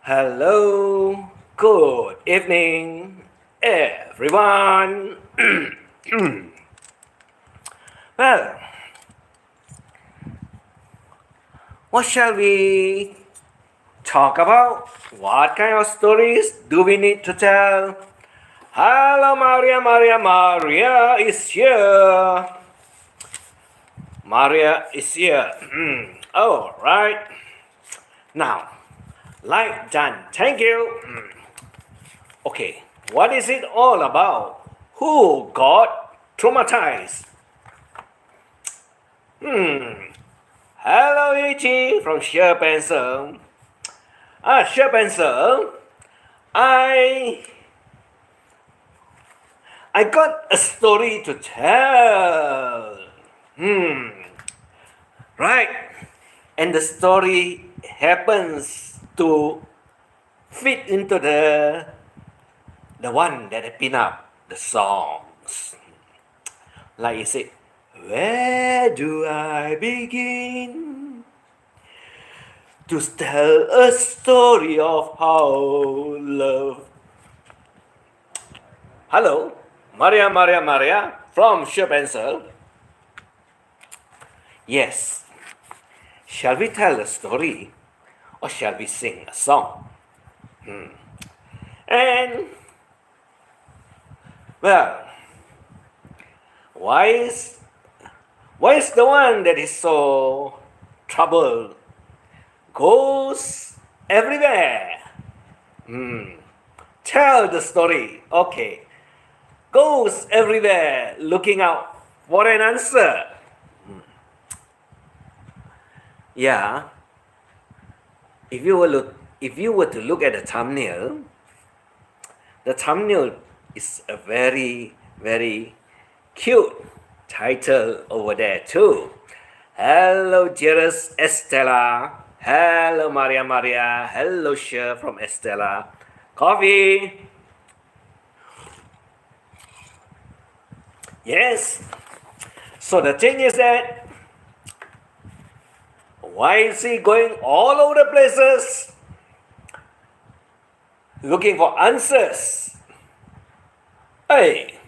Hello, good evening, everyone. Well, what shall we talk about? What kind of stories do we need to tell? Hello, Maria is here. Maria is here. All right. Now, like done. Thank you. Okay, what is it all about? Who got traumatized? Hello, E.G. from Sheer Pencil. Sheer Pencil, I got a story to tell. Right, and the story happens to fit into the one that I pin up the songs. Like you said, where do I begin to tell a story of how love? Hello, Maria from Sheer Pencil. Yes, shall we tell a story or shall we sing a song? And, well, why is the one that is so troubled goes everywhere? Tell the story. Okay. Goes everywhere looking out for an answer. Yeah. If you were to look at the thumbnail is a very, very cute title over there too. Hello, dearest Estella. Hello, Maria. Hello, Cher from Estella. Coffee. Yes. So the thing is that why is he going all over the places looking for answers? Hey,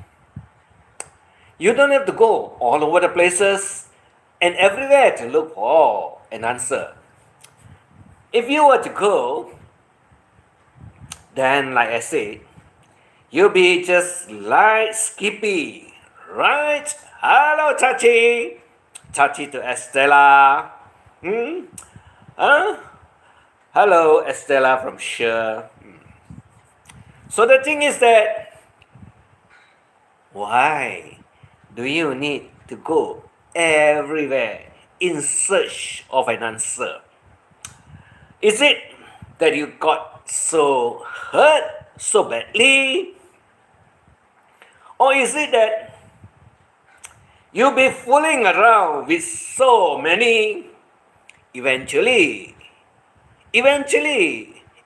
you don't have to go all over the places and everywhere to look for an answer. If you were to go, then like I said, you'll be just like Skippy, right? Hello, Chachi. Chachi to Estella. Hello, Estella from Cher. So the thing is that, why do you need to go everywhere in search of an answer? Is it that you got so hurt so badly? Or is it that you'll be fooling around with so many? Eventually,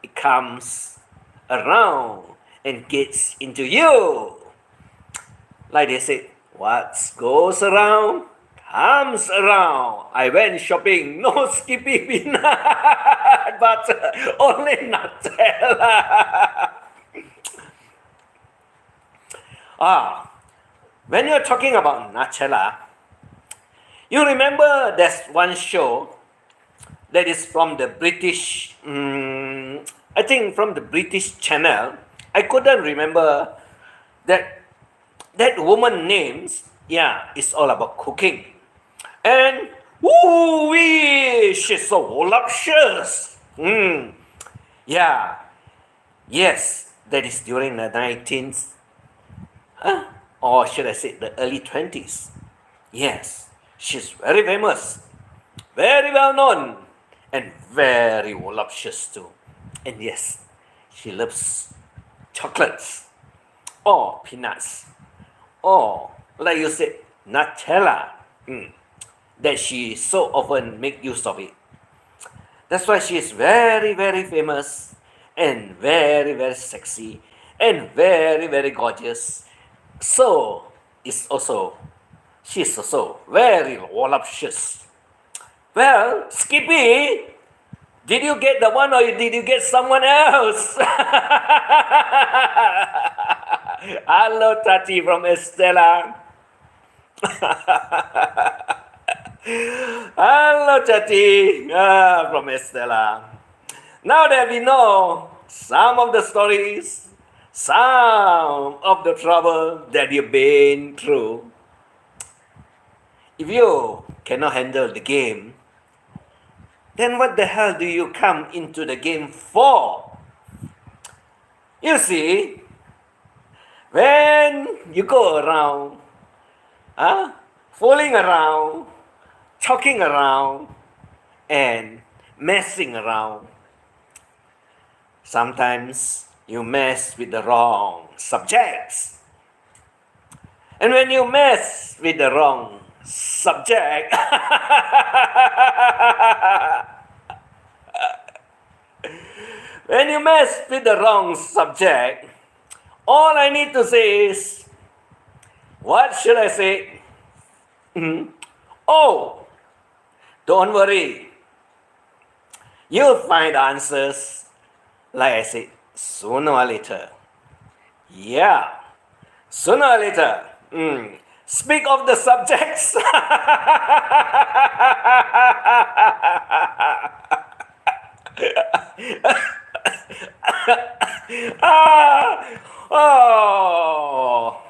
it comes around and gets into you. Like they said, what goes around comes around. I went shopping, no Skippy peanut butter, only Nutella. When you're talking about Nutella, you remember there's one show that is from the British, I think from the British channel. I couldn't remember that woman names. Yeah, it's all about cooking. And woo-wee, she's so voluptuous. Yeah, yes, that is during the 19th, or should I say the early 20s. Yes, she's very famous, very well known, and very voluptuous too. And yes, she loves chocolates or peanuts or, like you said, Nutella, that she so often make use of it. That's why she is very, very famous and very, very sexy and very, very gorgeous. So she's also very voluptuous. Well, Skippy, Did you get the one or did you get someone else? Hello, Tati from Estella. Hello, Tati from Estella. Now that we know some of the stories, some of the trouble that you've been through, if you cannot handle the game, then what the hell do you come into the game for? You see, when you go around, fooling around, talking around, and messing around, sometimes you mess with the wrong subjects. And when you mess with the wrong subject, when you mess with the wrong subject, all I need to say is, what should I say? Oh, don't worry. You'll find answers, like I said, sooner or later. Yeah, sooner or later. Speak of the subjects. Oh,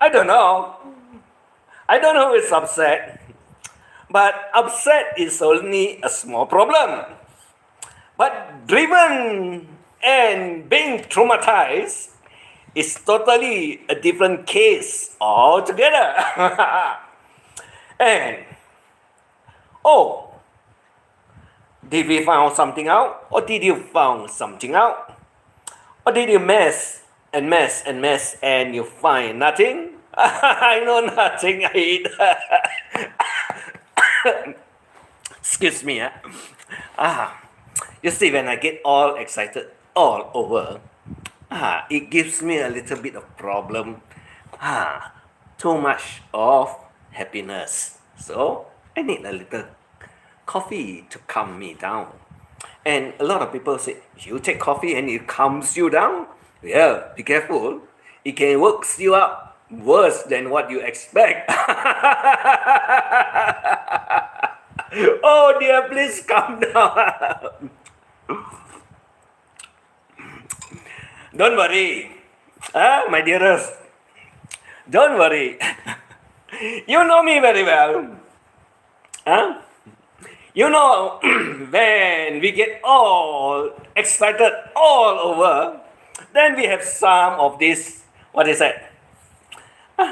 I don't know. I don't know who is upset. But upset is only a small problem. But driven and being traumatized is totally a different case altogether. And, oh, did we find something out? Or did you find something out? Or did you mess and mess and mess and you find nothing? I know nothing. I eat. Excuse me. You see, when I get all excited all over, it gives me a little bit of problem. Too much of happiness. So I need a little coffee to calm me down. And a lot of people say, you take coffee and it calms you down? Yeah, be careful. It can work you up worse than what you expect. Oh dear, please calm down. Don't worry, my dearest. Don't worry. You know me very well. You know, when we get all excited all over, then we have some of this, what is that?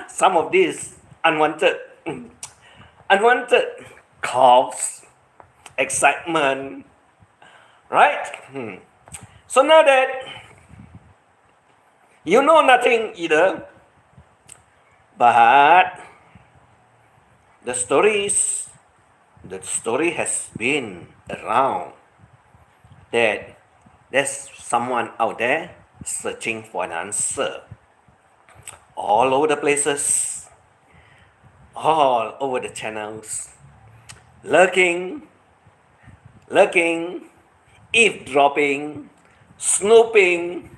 Some of these unwanted coughs, excitement, right? So now that you know nothing either, but the story has been around that there's someone out there searching for an answer all over the places, all over the channels, lurking, eavesdropping, snooping.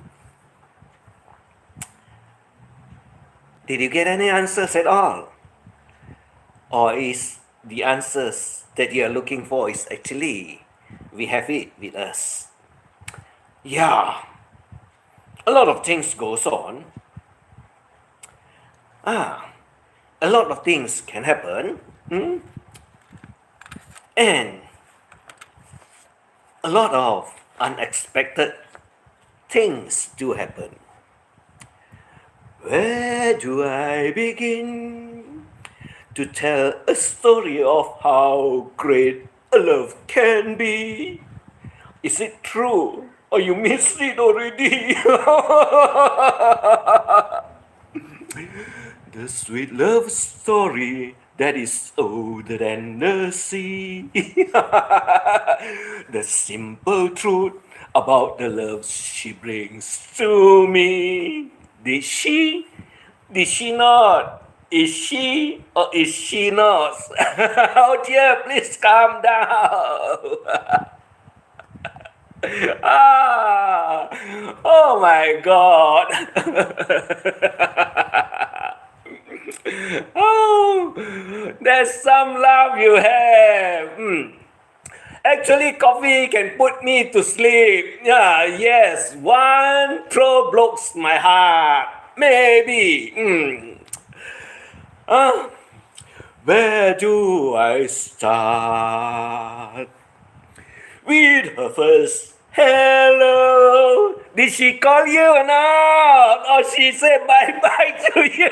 Did you get any answers at all? Or is the answers that you are looking for is actually, we have it with us? Yeah, a lot of things goes on. A lot of things can happen. And a lot of unexpected things do happen. Where do I begin to tell a story of how great a love can be? Is it true or you missed it already? The sweet love story that is older than the sea. The simple truth about the love she brings to me. Did she not? Is she or is she not? Oh dear, please calm down. Ah, oh my God. Oh, there's some love you have. Actually, coffee can put me to sleep. Yeah, yes, one throw blocks my heart. Maybe. Uh, where do I start? With her first hello. Did she call you or not? Or she said bye bye to you?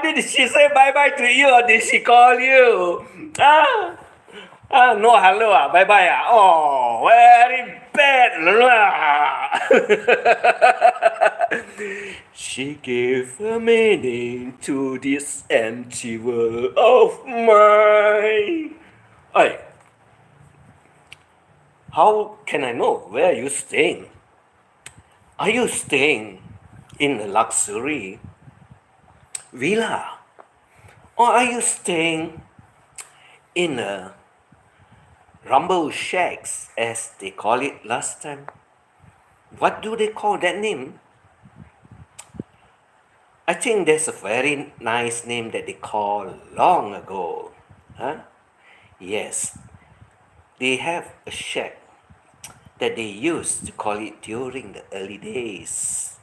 Did she say bye bye to you or did she call you? Ah, no hello, bye bye. Oh, very bad. She gave a meaning to this empty world of mine. Hey, how can I know where you're staying? Are you staying in a luxury villa? Or are you staying in a rumble shacks as they call it last time? What do they call that name? I think there's a very nice name that they call long ago. Huh? Yes, they have a shack that they used to call it during the early days.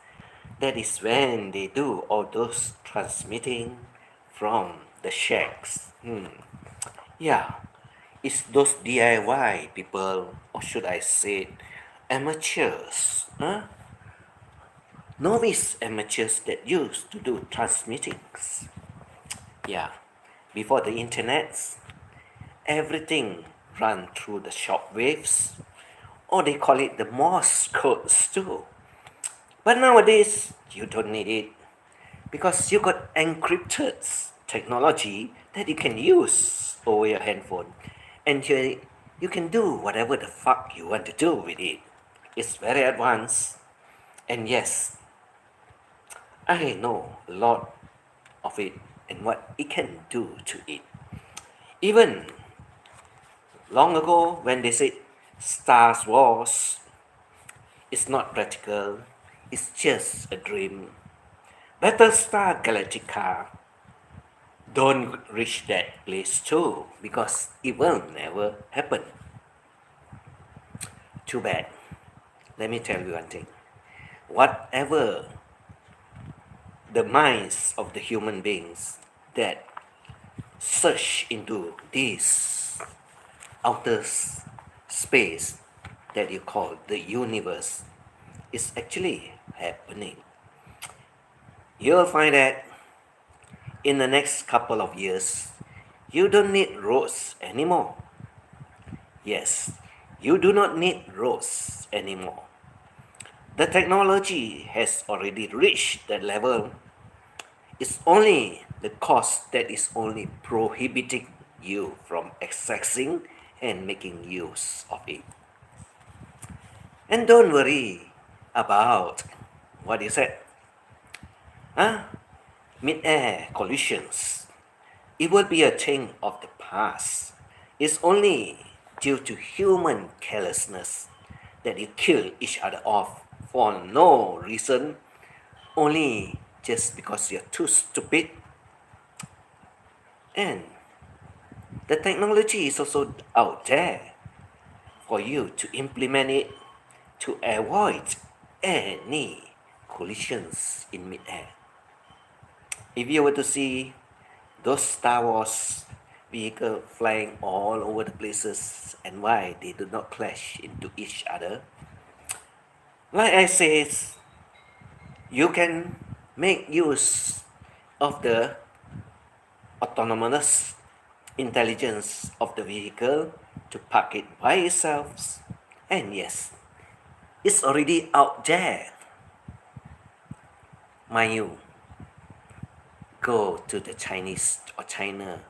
That is when they do all those transmitting from the shacks. Yeah, it's those DIY people, or should I say amateurs, novice amateurs that used to do transmittings. Yeah, before the internet, everything run through the shock waves, or they call it the Morse codes too. But nowadays, you don't need it because you got encrypted technology that you can use over your handphone, and you can do whatever the fuck you want to do with it. It's very advanced, and yes, I know a lot of it and what it can do to it. Even long ago, when they said Star Wars is not practical, it's just a dream. Battlestar Galactica don't reach that place too because it will never happen. Too bad. Let me tell you one thing. Whatever the minds of the human beings that search into this outer space that you call the universe is actually happening. You'll find that in the next couple of years, you don't need roads anymore. Yes, you do not need roads anymore. The technology has already reached that level. It's only the cost that is only prohibiting you from accessing and making use of it. And don't worry about what is it? Mid-air collisions. It will be a thing of the past. It's only due to human carelessness that you kill each other off for no reason, only just because you're too stupid. And the technology is also out there for you to implement it to avoid any collisions in mid-air. If you were to see those Star Wars vehicles flying all over the places and why they do not clash into each other, like I said, you can make use of the autonomous intelligence of the vehicle to park it by itself. And yes, it's already out there. Mind you, go to the Chinese or China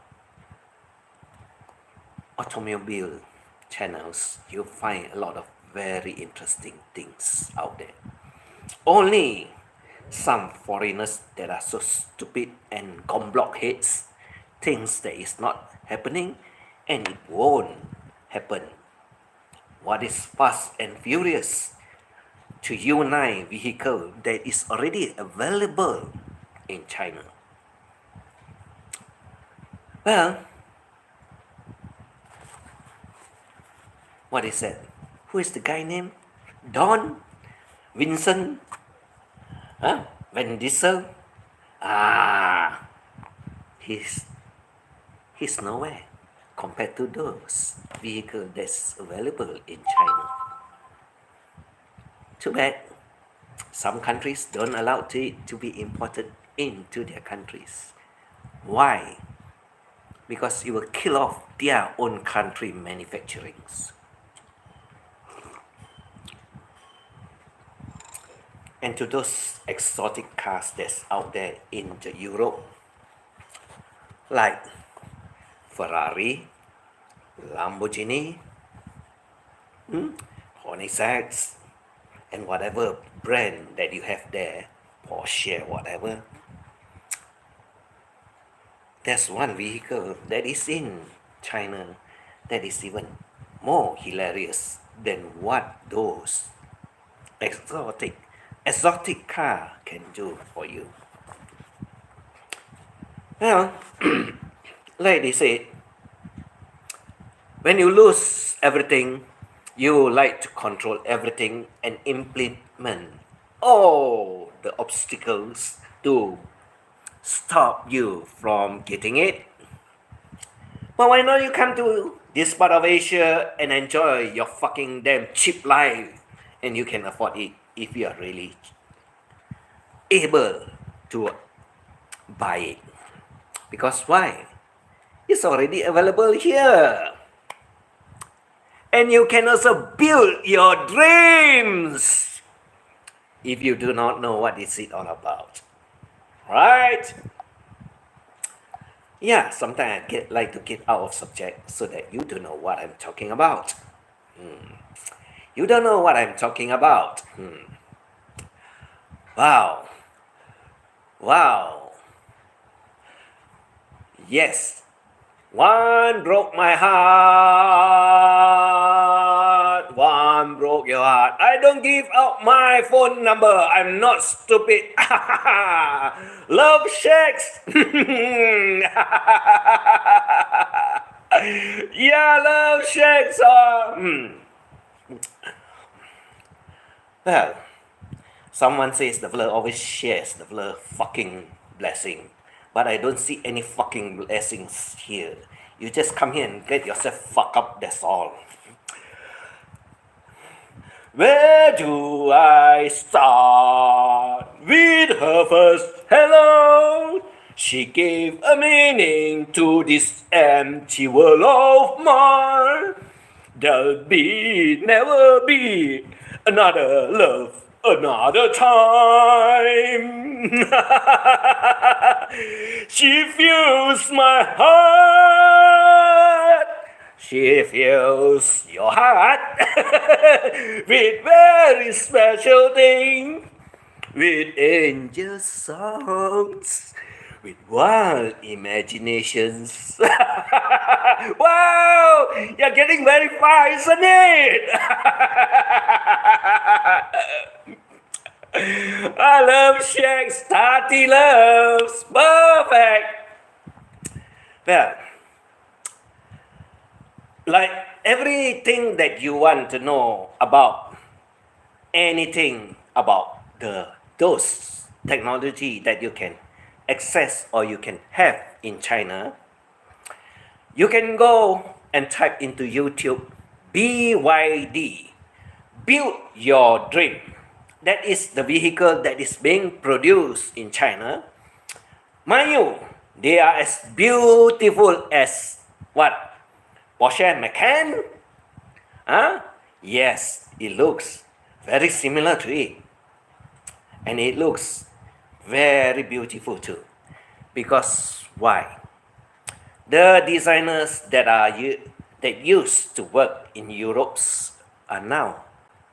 automobile channels, you'll find a lot of very interesting things out there. Only some foreigners that are so stupid and gum blockheads thinks that it's not happening and it won't happen. What is fast and furious to unite vehicle that is already available in China? Well, what is that? Who is the guy named? Don? Vincent? Huh? Van Diesel? Ah, he's nowhere compared to those vehicles that's available in China. Too bad. Some countries don't allow it to be imported into their countries. Why? Because it will kill off their own country manufacturings. And to those exotic cars that's out there in the Europe, like Ferrari, Lamborghini, Koenigsegg, and whatever brand that you have there, Porsche, whatever. There's one vehicle that is in China that is even more hilarious than what those exotic car can do for you. Well, like they said, when you lose everything, you like to control everything and implement all the obstacles to stop you from getting it. But why not you come to this part of Asia and enjoy your fucking damn cheap life, and you can afford it if you are really able to buy it. Because why? It's already available here. And you can also build your dreams if you do not know what is it all about. Right? Yeah, sometimes I like to get out of subject so that you don't know what I'm talking about. You don't know what I'm talking about. Wow. Wow. Yes. One broke my heart. One broke your heart. I don't give out my phone number. I'm not stupid. Love shacks. Yeah, love shacks. Well, someone says the Vler always shares the Vler fucking blessing. But I don't see any fucking blessings here. You just come here and get yourself fucked up, that's all. Where do I start? With her first hello. She gave a meaning to this empty world of mine. There'll never be another love, another time. She fills my heart. She fills your heart with very special things, with angel songs, with wild imaginations. Wow, you're getting very far, isn't it? I love Shakes, Tati loves, perfect. Well, like everything that you want to know about anything about those technology that you can access or you can have in China, you can go and type into YouTube BYD, Build Your Dream. That is the vehicle that is being produced in China. Mind you, they are as beautiful as what? Porsche Macan? Yes, it looks very similar to it. And it looks very beautiful too. Because why? The designers that used to work in Europe are now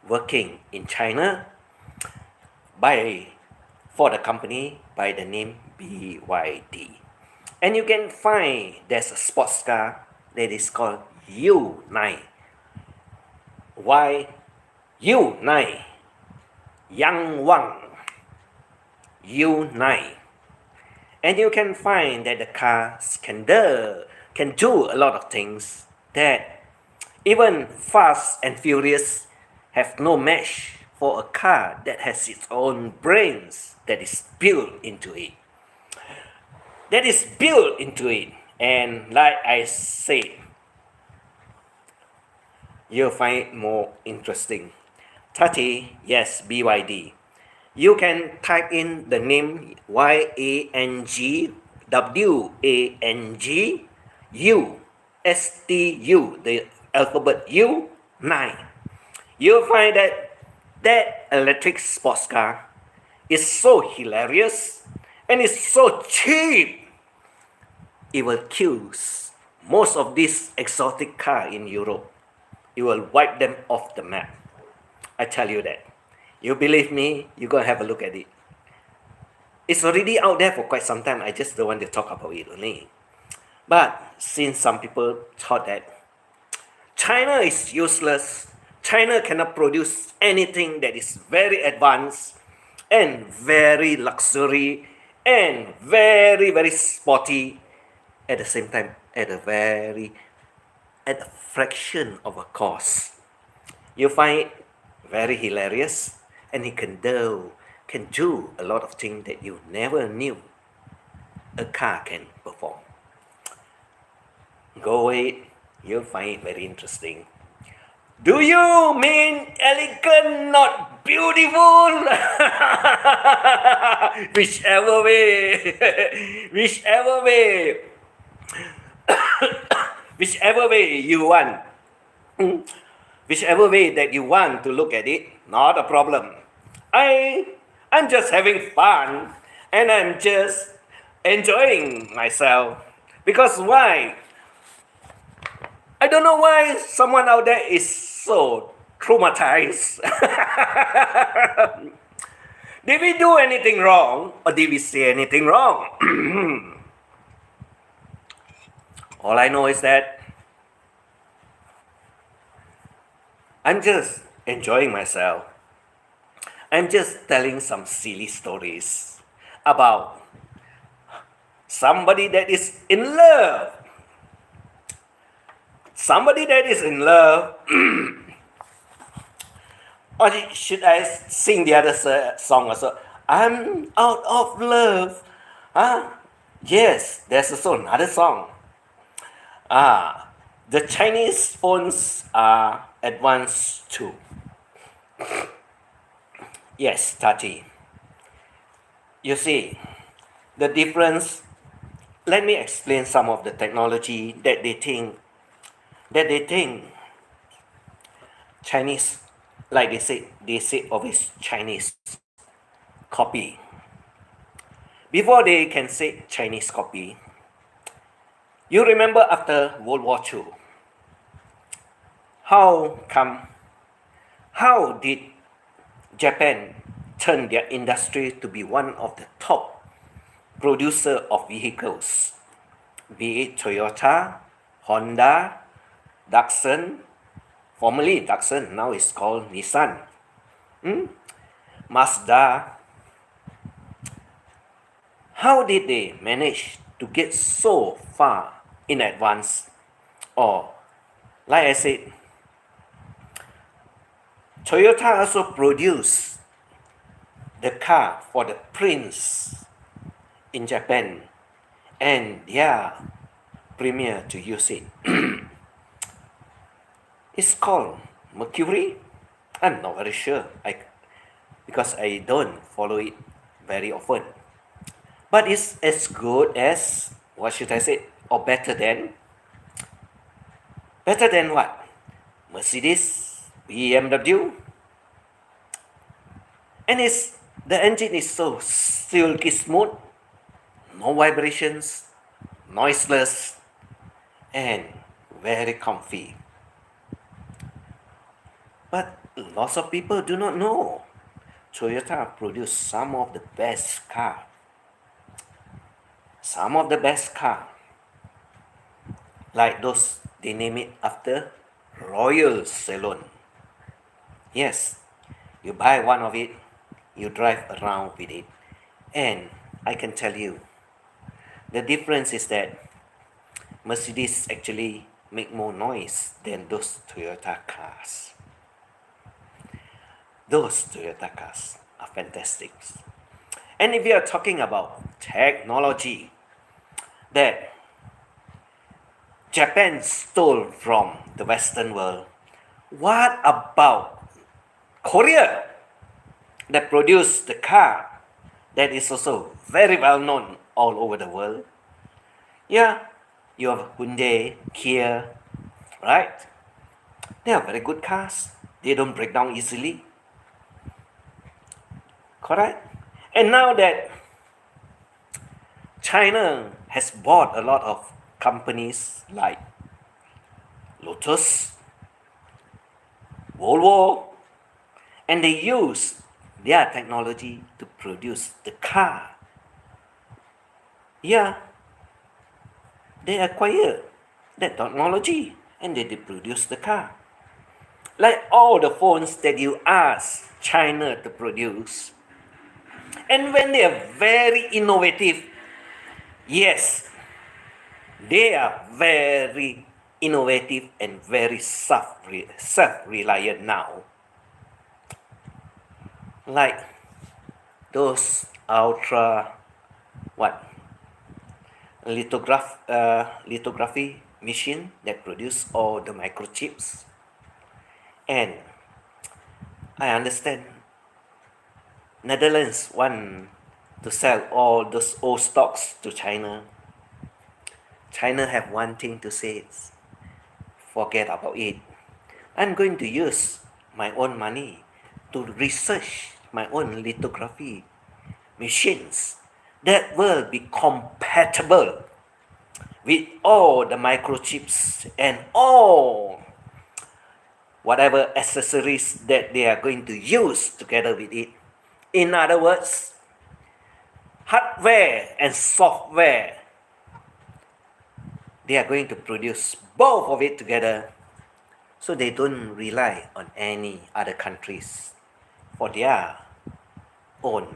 working in China for the company by the name BYD. And you can find there's a sports car that is called U9. Why U9? Yang Wang. U9. And you can find that the cars can do a lot of things that even Fast and Furious have no match for a car that has its own brains that is built into it. And like I said, you'll find it more interesting. 30, yes, BYD. You can type in the name YANGWANGUSTU, the alphabet U9. You'll find that electric sports car is so hilarious and is so cheap. It will kill most of these exotic car in Europe. It will wipe them off the map. I tell you that. You believe me, you go and have a look at it. It's already out there for quite some time. I just don't want to talk about it only. But since some people thought that China is useless, China cannot produce anything that is very advanced and very luxury and very, very sporty at the same time at a fraction of a cost. You find it very hilarious, and it can do a lot of things that you never knew a car can perform. Go ahead, you'll find it very interesting. Do you mean elegant, not beautiful? Whichever way, whichever way you want. Whichever way that you want to look at it, not a problem. I'm just having fun, and I'm just enjoying myself. Because why? I don't know why someone out there is so traumatized. Did we do anything wrong, or did we say anything wrong? All I know is that I'm just enjoying myself. I'm just telling some silly stories about somebody that is in love. Somebody that is in love. Or should I sing the other song also? I'm out of love. Yes, there's also another song. The Chinese phones are advanced too. Yes, Tati. You see, the difference. Let me explain some of the technology that they think Chinese, like they say always Chinese copy. Before they can say Chinese copy, you remember after World War II, how did Japan turn their industry to be one of the top producer of vehicles, be it Toyota, Honda, Datsun, formerly Datsun, now it's called Nissan, Mazda. How did they manage to get so far in advance? Or, like I said, Toyota also produced the car for the prince in Japan, and their premier to use it. It's called Mercury. I'm not very sure because I don't follow it very often. But it's as good as, what should I say, or better than what? Mercedes, BMW. And the engine is so silky smooth, no vibrations, noiseless, and very comfy. But lots of people do not know Toyota produced some of the best car. Like those, they name it after Royal Salon. Yes, you buy one of it, you drive around with it, and I can tell you, the difference is that Mercedes actually make more noise than those Toyota cars. Those Toyota cars are fantastic. And if you are talking about technology that Japan stole from the Western world, what about Korea that produced the car that is also very well known all over the world? Yeah, you have Hyundai, Kia, right? They are very good cars. They don't break down easily. Correct? And now that China has bought a lot of companies like Lotus, Volvo, and they use their technology to produce the car. Yeah, they acquire that technology and they produce the car. Like all the phones that you ask China to produce, and when they are very innovative, yes, they are very innovative and very self-reliant now. Like those ultra what lithography machine that produce all the microchips. And I understand Netherlands want to sell all those old stocks to China. China have one thing to say, forget about it. I'm going to use my own money to research my own lithography machines that will be compatible with all the microchips and all whatever accessories that they are going to use together with it. In other words, hardware and software, they are going to produce both of it together, so they don't rely on any other countries for their own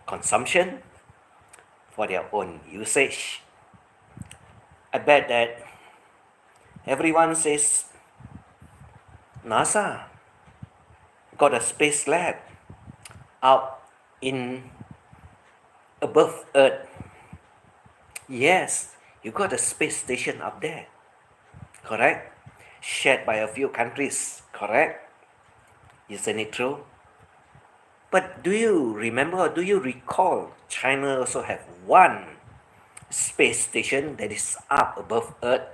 consumption, for their own usage. I bet that everyone says NASA got a space lab out in above Earth. Yes, you got a space station up there, correct? Shared by a few countries, correct? Isn't it true? But do you remember or do you recall China also have one space station that is up above Earth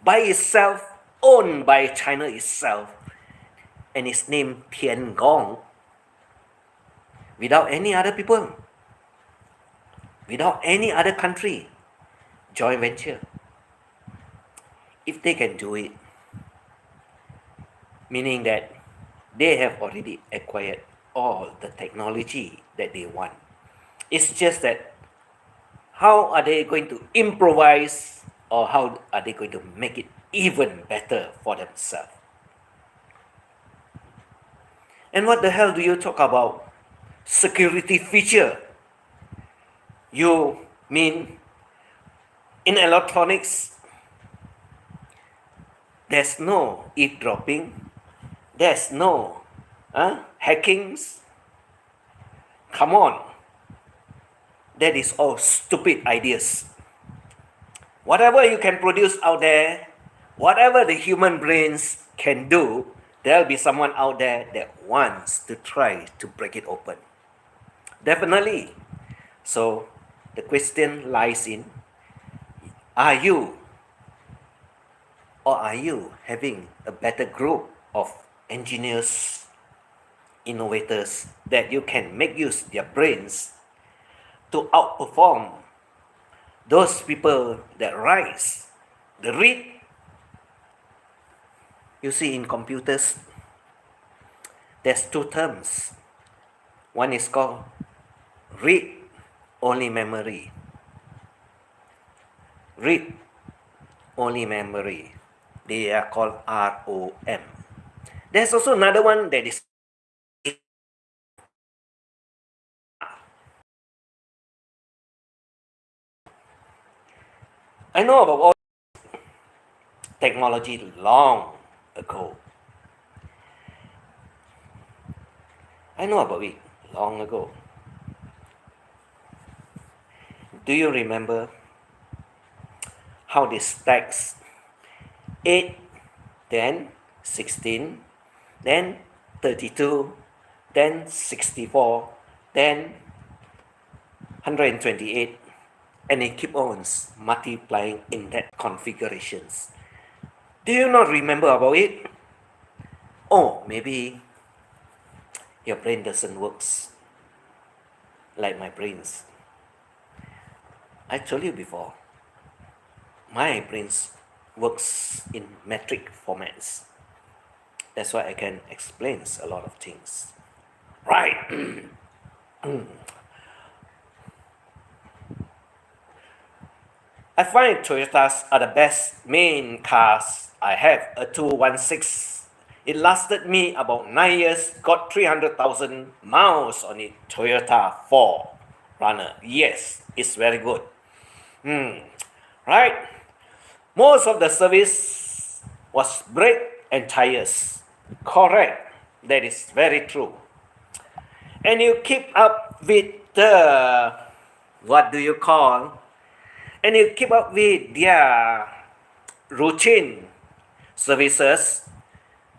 by itself, owned by China itself, and it's named Tiangong, without any other people, without any other country, joint venture. If they can do it, meaning that they have already acquired all the technology that they want. It's just that how are they going to improvise, or how are they going to make it even better for themselves? And what the hell do you talk about security feature? You mean in electronics, there's no eavesdropping, there's no hackings? Come on, that is all stupid ideas. Whatever you can produce out there, whatever the human brains can do, there'll be someone out there that wants to try to break it open. Definitely. So the question lies in, are you having a better group of engineers, innovators that you can make use their brains to outperform those people that read? You see, in computers, there's two terms. One is called read-only memory. Read only memory. They are called ROM. There's also another one that is I know about all technology long ago. I know about it long ago. Do you remember how they stacks 8, then 16, then 32, then 64, then 128, and it keep on multiplying in that configurations? Do you not remember about it? Oh, maybe your brain doesn't works like my brains. I told you before, my brains works in metric formats. That's why I can explain a lot of things. Right. I find Toyotas are the best main cars. I have a 216. It lasted me about 9 years, got 300,000 miles on it. Toyota 4Runner. Yes, it's very good. Right? Most of the service was brake and tires. Correct. That is very true. And you keep up with the, what do you call? And you keep up with their routine services,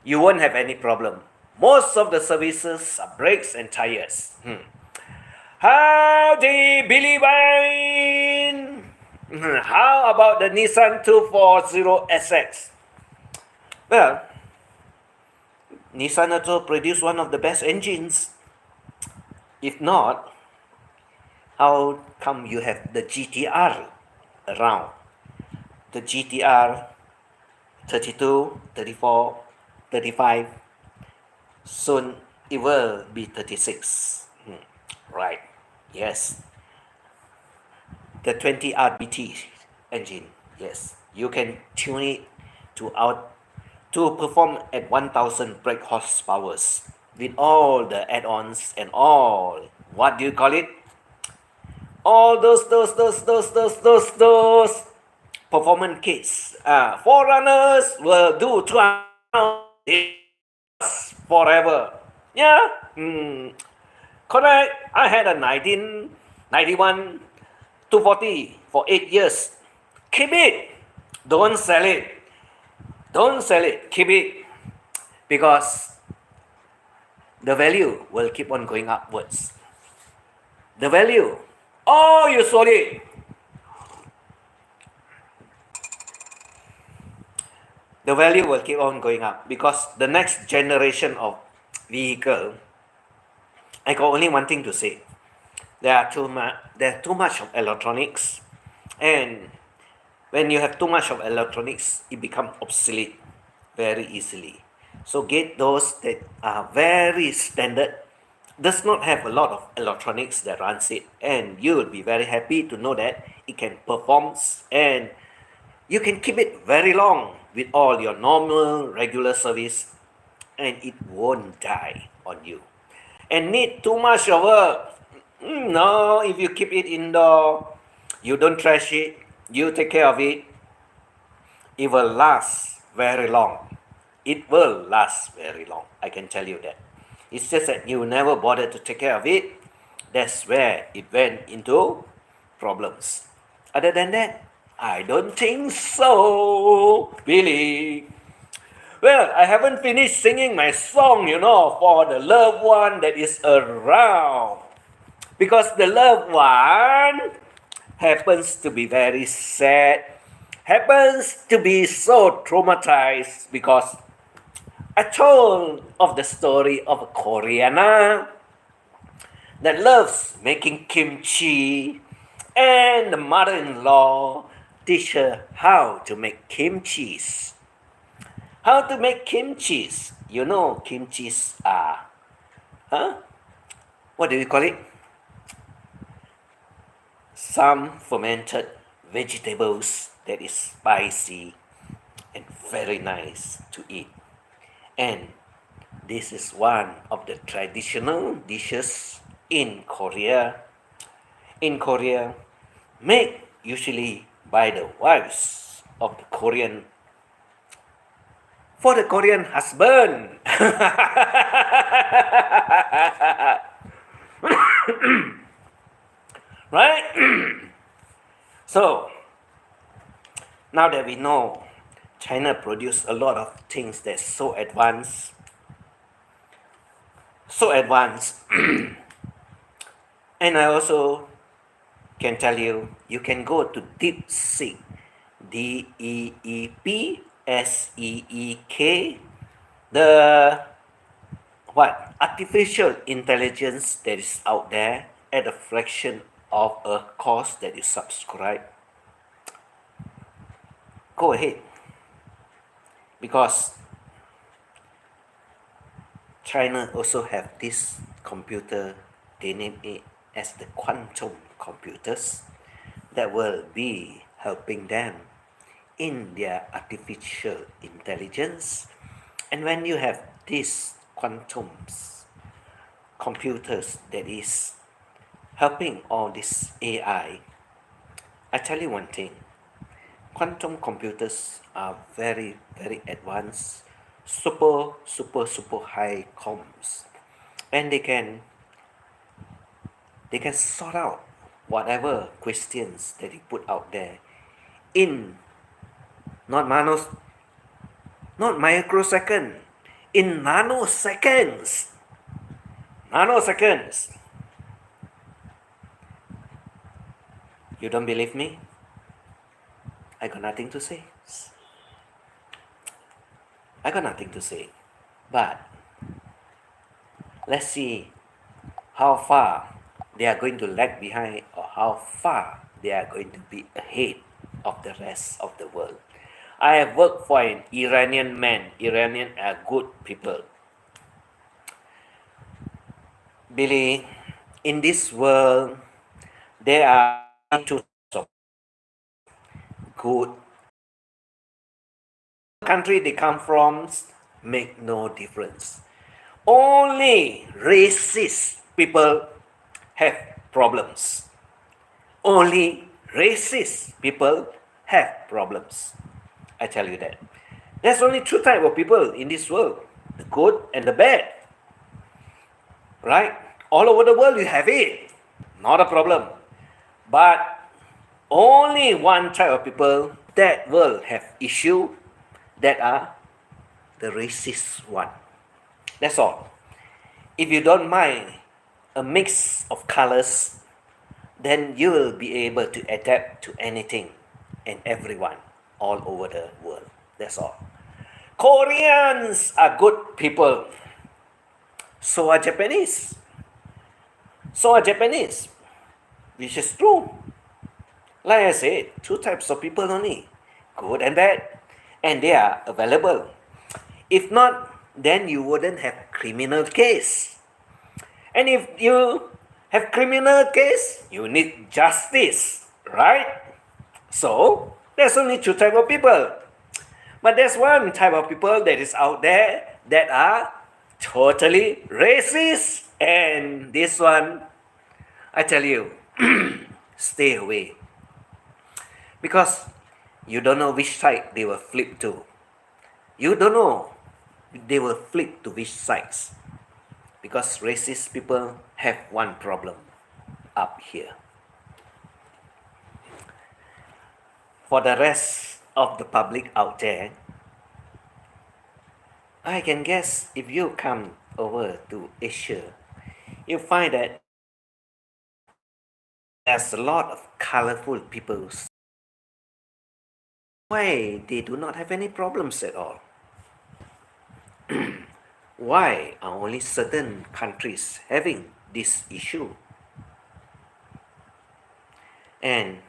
you won't have any problem. Most of the services are brakes and tires. Howdy, Billy Wine! How about the Nissan 240SX? Well, Nissan also produced one of the best engines. If not, how come you have the GTR around? The GTR 32, 34, 35, soon it will be 36. Right, yes. The 20 RBT engine, yes. You can tune it to perform at 1000 brake horsepower with all the add-ons and all, what do you call it? All those performance kits. 4Runners will do 200 forever. Yeah, correct. I had a 1991 240 for 8 years. Keep it. Don't sell it. Don't sell it. Keep it. Because the value will keep on going upwards. The value. Oh, you sold it. The value will keep on going up because the next generation of vehicle, I got only one thing to say. There's too much of electronics, and when you have too much of electronics, it becomes obsolete very easily. So get those that are very standard, does not have a lot of electronics that runs it, and you will be very happy to know that it can perform and you can keep it very long with all your normal regular service, and it won't die on you. And need too much of work. No, if you keep it indoor, you don't trash it, you take care of it, it will last very long. It will last very long. I can tell you that. It's just that you never bothered to take care of it. That's where it went into problems. Other than that, I don't think so, Billy. Well, I haven't finished singing my song, for the loved one that is around. Because the loved one happens to be very sad, happens to be so traumatized because I told of the story of a Koreaner that loves making kimchi, and the mother-in-law teach her how to make kimchi. How to make kimchi? You know kimchis are, what do you call it? Some fermented vegetables that is spicy and very nice to eat. And this is one of the traditional dishes in Korea. In Korea, made usually by the wives of the Korean for the Korean husband. Right? So, now that we know China produce a lot of things that's so advanced, and I also can tell you, you can go to DeepSeek, DeepSeek, the artificial intelligence that is out there at a fraction of a cost that you subscribe. Go ahead, because China also have this computer, they name it as the quantum computers, that will be helping them in their artificial intelligence. And when you have these quantum computers that is helping all this AI, I tell you one thing, quantum computers are very, very advanced, super high comms, and they can sort out whatever questions that you put out there in not microsecond, in nanoseconds. You don't believe me? I got nothing to say. But let's see how far they are going to lag behind, or how far they are going to be ahead of the rest of the world. I have worked for an Iranian man. Iranian are good people. Billy, in this world, there are two types of good. Country they come from make no difference. Only racist people have problems. Only racist people have problems. I tell you that. There's only two types of people in this world, the good and the bad. Right? All over the world you have it. Not a problem. But only one type of people that will have issue, that are the racist one. That's all. If you don't mind a mix of colors, then you will be able to adapt to anything and everyone all over the world. That's all. Koreans are good people. So are Japanese. Which is true. Like I said, two types of people only, good and bad, and they are available. If not, then you wouldn't have criminal case. And if you have criminal case, you need justice, right? So, there's only two types of people. But there's one type of people that is out there that are totally racist. And this one, I tell you, stay away. Because you don't know which side they will flip to. You don't know they will flip to which sides. Because racist people have one problem up here. For the rest of the public out there, I can guess if you come over to Asia, you find that there's a lot of colorful people. Why they do not have any problems at all? Why are only certain countries having this issue? And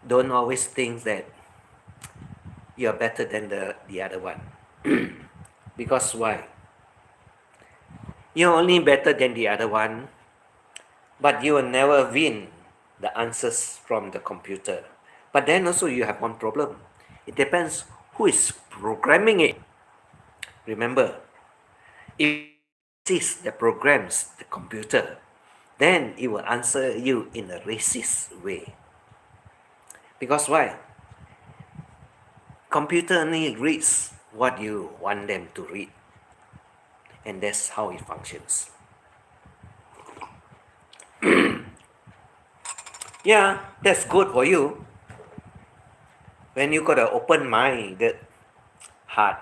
don't always think that you're better than the other one. Because why? You're only better than the other one, but you will never win the answers from the computer. But then also you have one problem. It depends who is programming it. Remember, if it is the programs the computer, then it will answer you in a racist way. Because why? Computer only reads what you want them to read. And that's how it functions. Yeah, that's good for you. When you got an open-minded heart,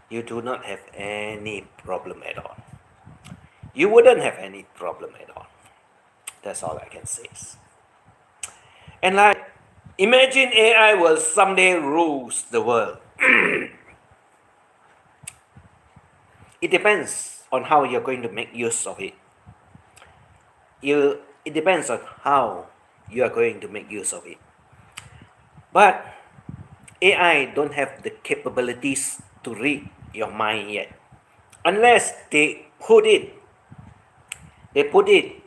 you do not have any problem at all. You wouldn't have any problem at all. That's all I can say. And like, imagine AI will someday rules the world. It depends on how you're going to make use of it. It depends on how you are going to make use of it. But AI don't have the capabilities to read your mind yet. Unless they put it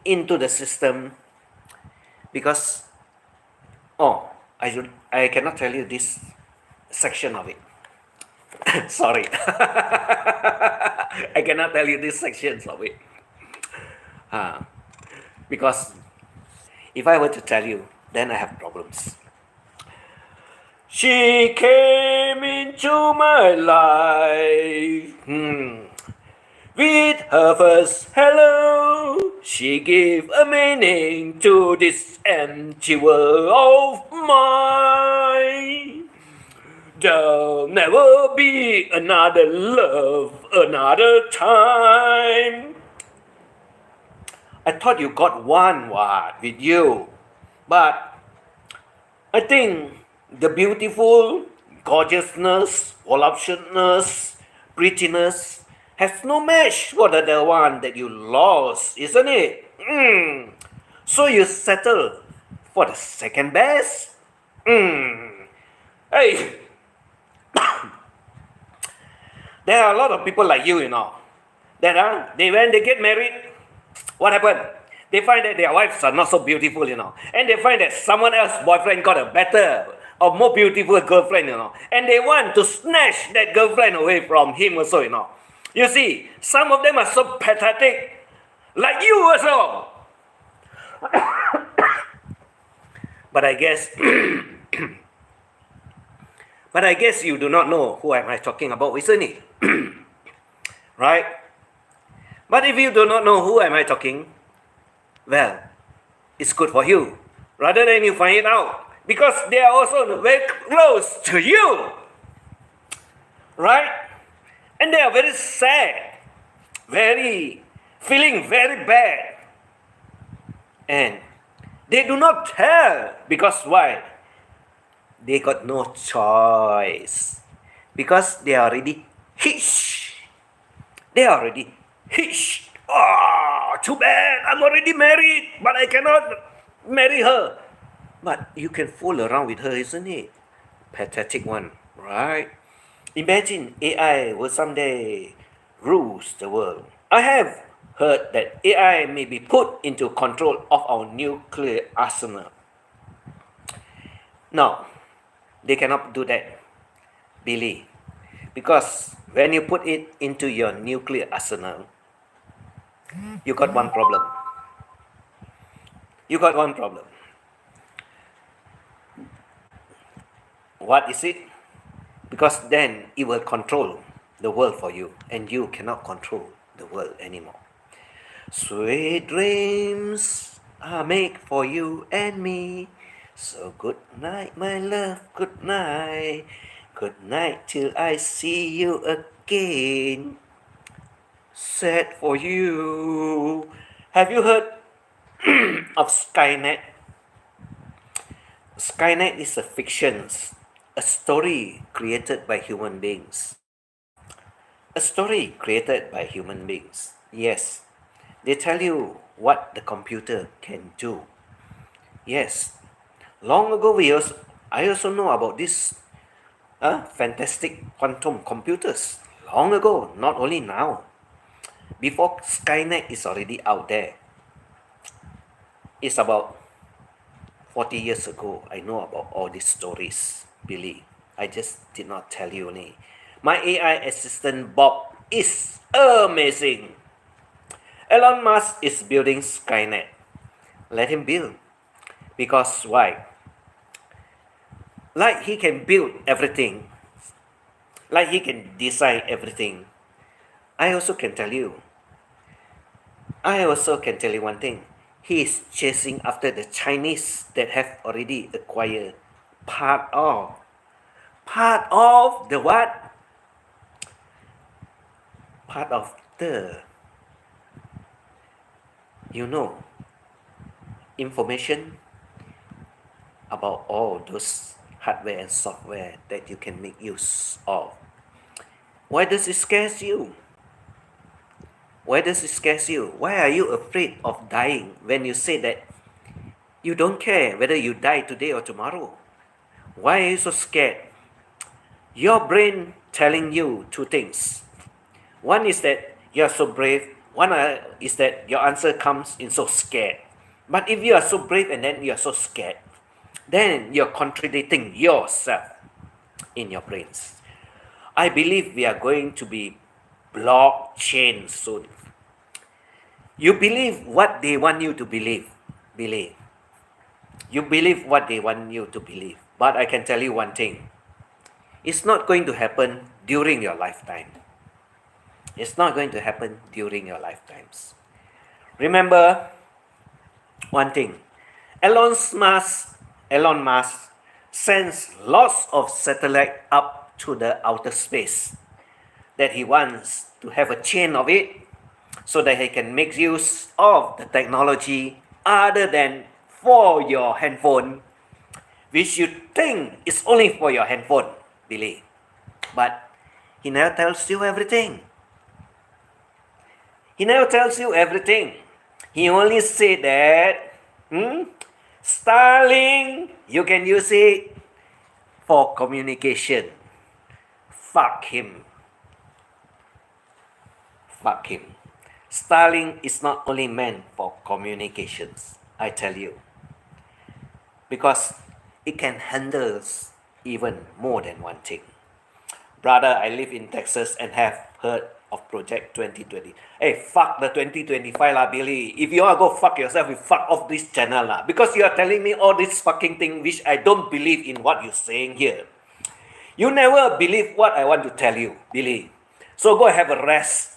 into the system, because I cannot tell you this section of it. Sorry. I cannot tell you these sections of it. Because if I were to tell you, then I have problems. She came into my life. With her first hello, she gave a meaning to this empty world of mine. There'll never be another love, another time. I thought you got one with you, but I think the beautiful, gorgeousness, voluptuousness, prettiness has no match for the one that you lost, isn't it? So you settle for the second best? Hey, there are a lot of people like you, that when they get married, what happened? They find that their wives are not so beautiful, and they find that someone else's boyfriend got a better or more beautiful girlfriend, and they want to snatch that girlfriend away from him also, You see, some of them are so pathetic, like you also. But I guess, you do not know who am I talking about, isn't it? Right? But if you do not know who am I talking, well, it's good for you, rather than you find it out, because they are also very close to you, right? And they are very sad, feeling very bad, and they do not tell, because why? They got no choice, because they are already hitched. Oh, too bad, I'm already married, but I cannot marry her. But you can fool around with her, isn't it? Pathetic one, right? Imagine AI will someday rules the world. I have heard that AI may be put into control of our nuclear arsenal. No, they cannot do that, Billy. Because when you put it into your nuclear arsenal, you got one problem. What is it? Because then it will control the world for you, and you cannot control the world anymore. Sweet dreams are made for you and me. So good night, my love, good night. Good night till I see you again. Sad for you. Have you heard of Skynet? Skynet is a fiction, a story created by human beings. Yes. They tell you what the computer can do. Yes. Long ago, I also know about this fantastic quantum computers. Long ago, not only now. Before Skynet is already out there. It's about 40 years ago, I know about all these stories, Billy. I just did not tell you only. My AI assistant Bob is amazing. Elon Musk is building Skynet. Let him build. Because why? Like he can build everything, like he can design everything. I also can tell you one thing. He is chasing after the Chinese that have already acquired part of the what? Part of the, information about all those hardware and software that you can make use of. Why does it scare you? Why does it scare you? Why are you afraid of dying when you say that you don't care whether you die today or tomorrow? Why are you so scared? Your brain telling you two things. One is that you are so brave. One is that your answer comes in so scared. But if you are so brave and then you are so scared, then you're contradicting yourself in your brains. I believe we are going to be blockchain soon. You believe what they want you to believe. You believe what they want you to believe. But I can tell you one thing. It's not going to happen during your lifetime. It's not going to happen during your lifetimes. Remember one thing. Elon Musk sends lots of satellites up to the outer space that he wants to have a chain of it so that he can make use of the technology other than for your handphone, which you think is only for your handphone, Billy. But he never tells you everything. He never tells you everything. He only said that Starlink, you can use it for communication. Fuck him. Fuck him. Starlink is not only meant for communications, I tell you. Because it can handle even more than one thing. Brother, I live in Texas and have heard of Project 2020. Hey, fuck the 2025 lah, Billy. If you want to go fuck yourself, you fuck off this channel lah. Because you are telling me all this fucking thing which I don't believe in what you're saying here. You never believe what I want to tell you, Billy. So go have a rest.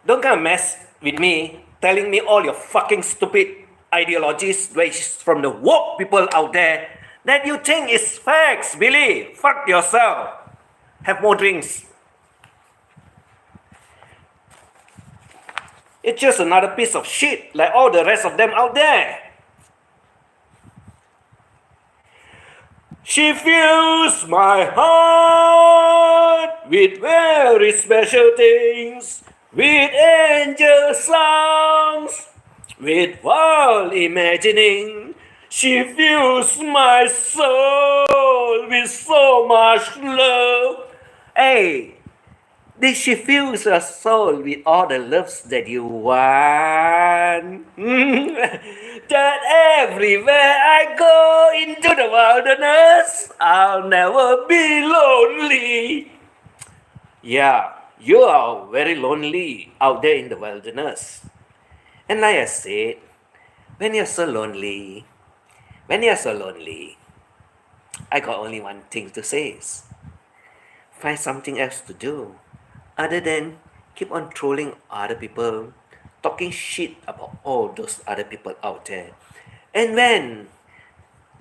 Don't come and mess with me, telling me all your fucking stupid ideologies which is from the woke people out there that you think is facts, Billy. Fuck yourself. Have more drinks. It's just another piece of shit like all the rest of them out there. She fills my heart with very special things, with angel songs, with wild imagining. She fills my soul with so much love. Hey, did she fill your soul with all the loves that you want? That everywhere I go into the wilderness, I'll never be lonely. Yeah, you are very lonely out there in the wilderness. And like I said, when you're so lonely, I got only one thing to say is, find something else to do other than keep on trolling other people, talking shit about all those other people out there. And when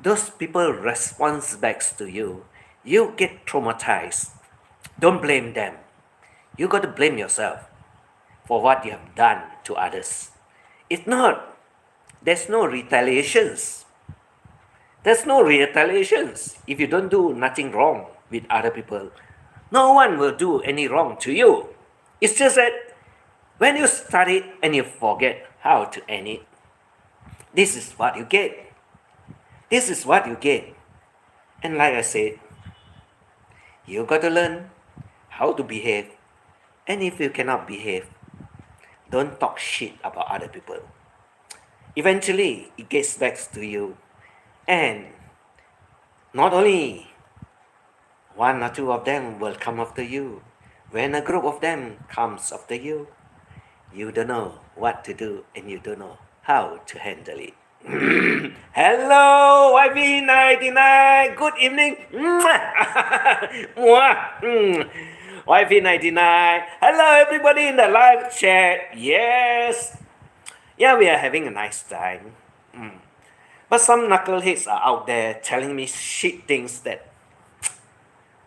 those people respond back to you, you get traumatized. Don't blame them. You got to blame yourself for what you have done to others. If not, there's no retaliations. There's no retaliations if you don't do nothing wrong with other people. No one will do any wrong to you. It's just that when you start it and you forget how to end it, this is what you get. This is what you get. And like I said, you got to learn how to behave And if you cannot behave, don't talk shit about other people. Eventually, it gets back to you. And not only one or two of them will come after you. When a group of them comes after you, you don't know what to do and you don't know how to handle it. Hello, YV99. Good evening. YV99. Hello, everybody in the live chat. Yes. Yeah, we are having a nice time. But some knuckleheads are out there telling me shit things that,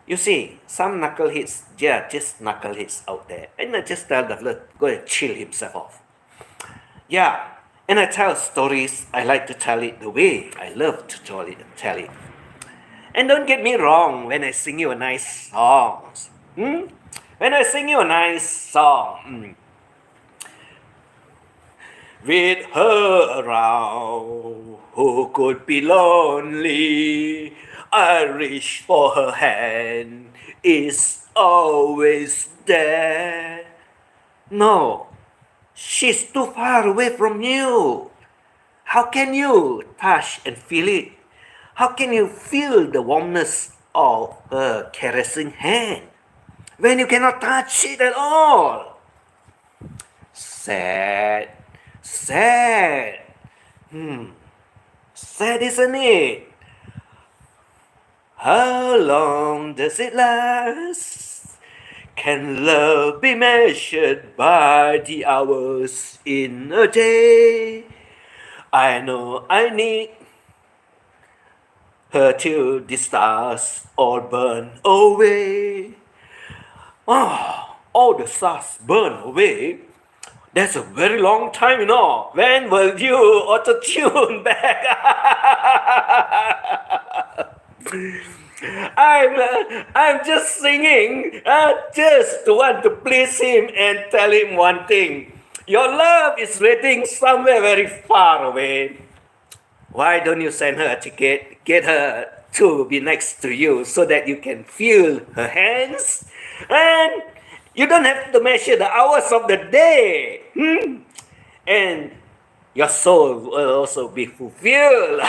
you see, some knuckleheads, yeah, just knuckleheads out there. And I just tell the fella, go and chill himself off. Yeah, and I tell stories, I like to tell it the way I love to tell it. And don't get me wrong when I sing you a nice song. When I sing you a nice song, with her around, who could be lonely? I reach for her hand, is always there. No, she's too far away from you. How can you touch and feel it? How can you feel the warmness of her caressing hand when you cannot touch it at all? Sad, sad. Sad, isn't it? How long does it last? Can love be measured by the hours in a day? I know I need her till the stars all burn away. All the stars burn away. That's a very long time, you know. When will you auto-tune back? I'm just singing just want to please him and tell him one thing. Your love is waiting somewhere very far away. Why don't you send her a ticket, get her to be next to you so that you can feel her hands? And you don't have to measure the hours of the day. And your soul will also be fulfilled.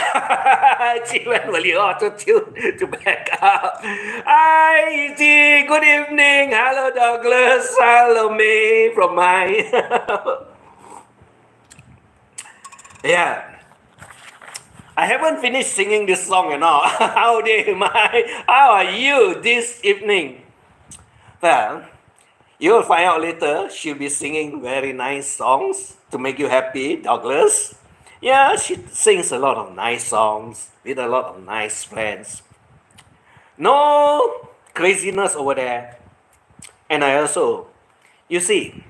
When will you auto-tune to back up? Hi, E.T. Good evening. Hello, Douglas. Hello, May from mine. Yeah. I haven't finished singing this song, you know. How are you this evening? Well, you'll find out later. She'll be singing very nice songs to make you happy, Douglas. Yeah, she sings a lot of nice songs with a lot of nice friends. No craziness over there. And I also, you see,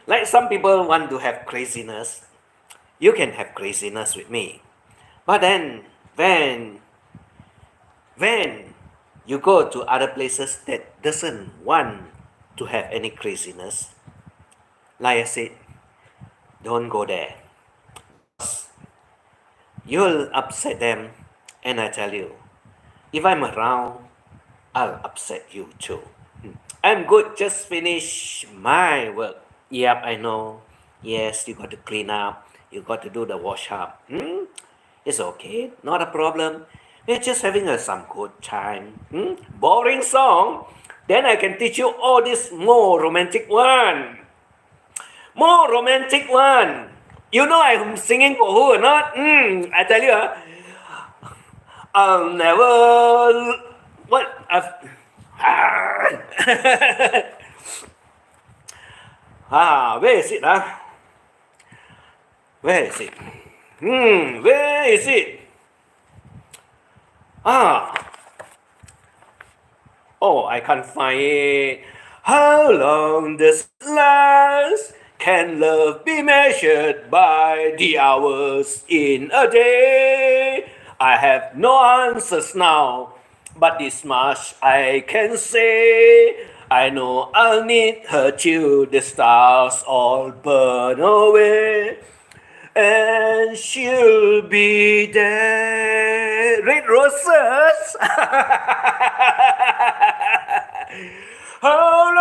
like some people want to have craziness. You can have craziness with me. But then when you go to other places that doesn't want to have any craziness, like I said, don't go there. You'll upset them, and I tell you, if I'm around, I'll upset you too. I'm good, just finish my work. Yep, I know. Yes, you got to clean up. You got to do the wash up. It's okay, not a problem. We're just having some good time. Boring song. Then I can teach you all this more romantic one. More romantic one. You know I'm singing for who or not? I tell you, I'll never. What? Where is it? Where is it? Where is it? Oh, I can't find it. How long does it last? Can love be measured by the hours in a day? I have no answers now, but this much I can say. I know I'll need her till the stars all burn away. And she'll be there. Red roses. How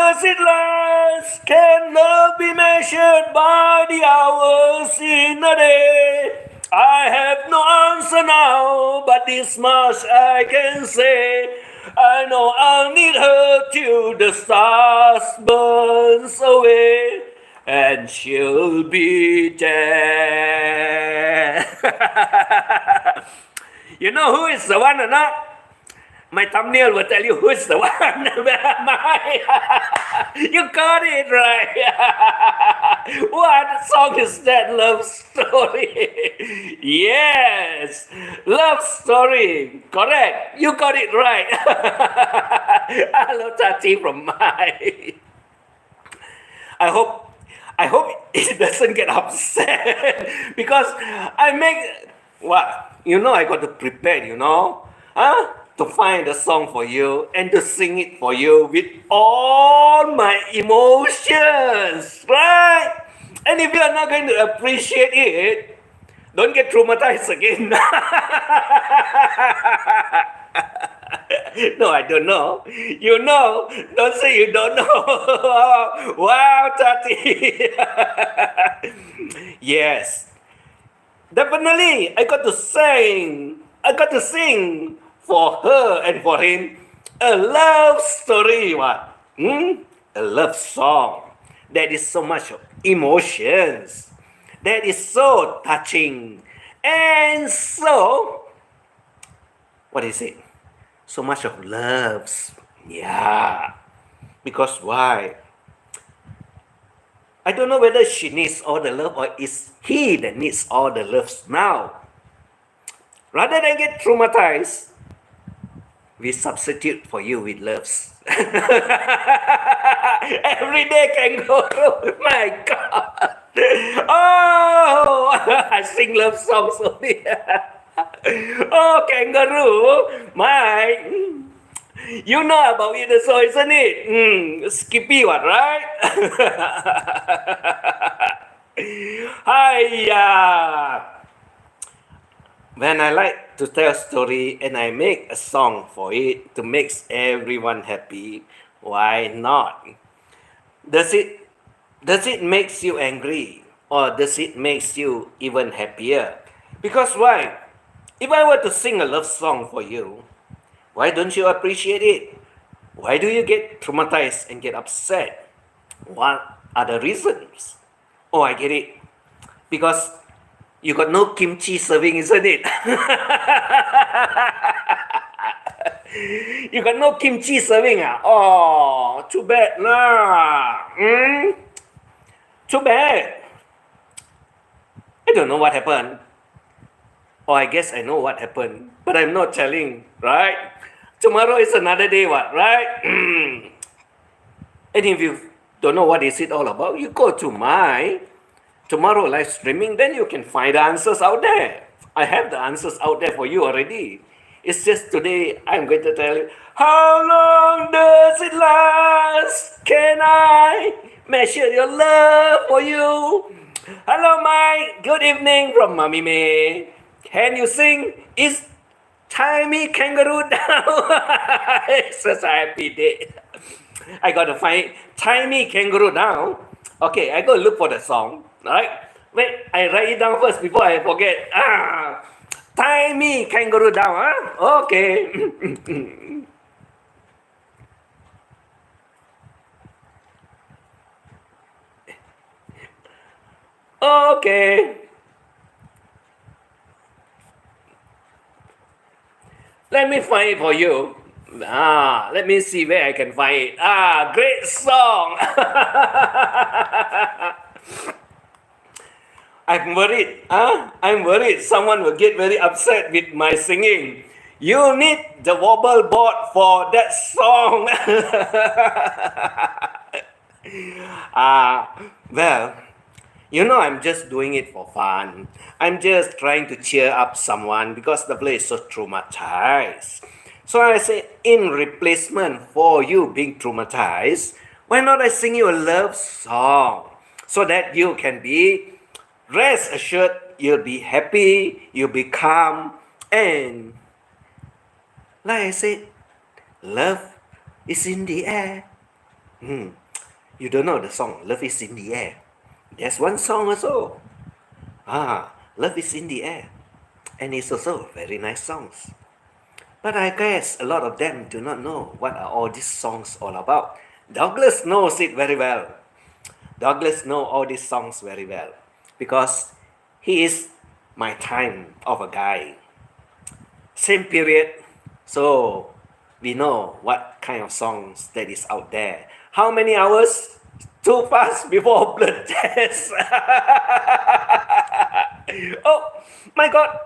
does it last? Can love be measured by the hours in a day? I have no answer now, but this much I can say. I know I'll need her till the stars burns away, and she'll be there. You know who is the one or not? My thumbnail will tell you who is the one. You got it right. What song is that? Love Story. Yes, Love Story. Correct. You got it right. Hello, Tati from my. I hope it doesn't get upset because I make what I got to prepare, to find a song for you and to sing it for you with all my emotions, right? And if you are not going to appreciate it, don't get traumatized again. No, I don't know. You know. Don't say you don't know. Wow, Tati. Yes. Definitely, I got to sing for her and for him a love story. What? A love song. That is so much of emotions. That is so touching. And so, what is it? So much of loves. Yeah. Because why? I don't know whether she needs all the love or is he that needs all the loves now. Rather than get traumatized, we substitute for you with loves. Every day can go through. My God. Oh, I sing love songs only. Oh, kangaroo, you know about it also, isn't it? Skippy what, right? Hiya. When I like to tell a story and I make a song for it to make everyone happy, why not? Does it makes you angry or does it makes you even happier? Because why? If I were to sing a love song for you, why don't you appreciate it? Why do you get traumatized and get upset? What are the reasons? Oh, I get it. Because you got no kimchi serving, isn't it? You got no kimchi serving, ah? Oh, too bad lah. Too bad. I don't know what happened. Oh, I guess I know what happened, but I'm not telling, right? Tomorrow is another day, what, right? And if you don't know what is it all about, you go to my tomorrow live streaming, then you can find the answers out there. I have the answers out there for you already. It's just today I'm going to tell you, how long does it last? Can I measure your love for you? Hello, Mike. Good evening from Mommy May. Can you sing? Is Tie Me Kangaroo Down? It's such a happy day. I got to find Tie Me Kangaroo Down. Okay, I go look for the song. Alright? Wait, I write it down first before I forget. Tie Me Kangaroo Down, huh? Okay. Okay. Let me find it for you. Let me see where I can find it. Great song. I'm worried. I'm worried someone will get very upset with my singing. You need the wobble board for that song. Well, I'm just doing it for fun. I'm just trying to cheer up someone because the place is so traumatized. So I say, in replacement for you being traumatized, why not I sing you a love song so that you can be rest assured, you'll be happy, you'll be calm, and like I said, love is in the air. You don't know the song Love is in the Air. There's one song also. Love is in the Air. And it's also very nice songs. But I guess a lot of them do not know what are all these songs all about. Douglas knows it very well. Douglas knows all these songs very well because he is my time of a guy. Same period, so we know what kind of songs that is out there. How many hours? Too fast before blood test. Oh my God!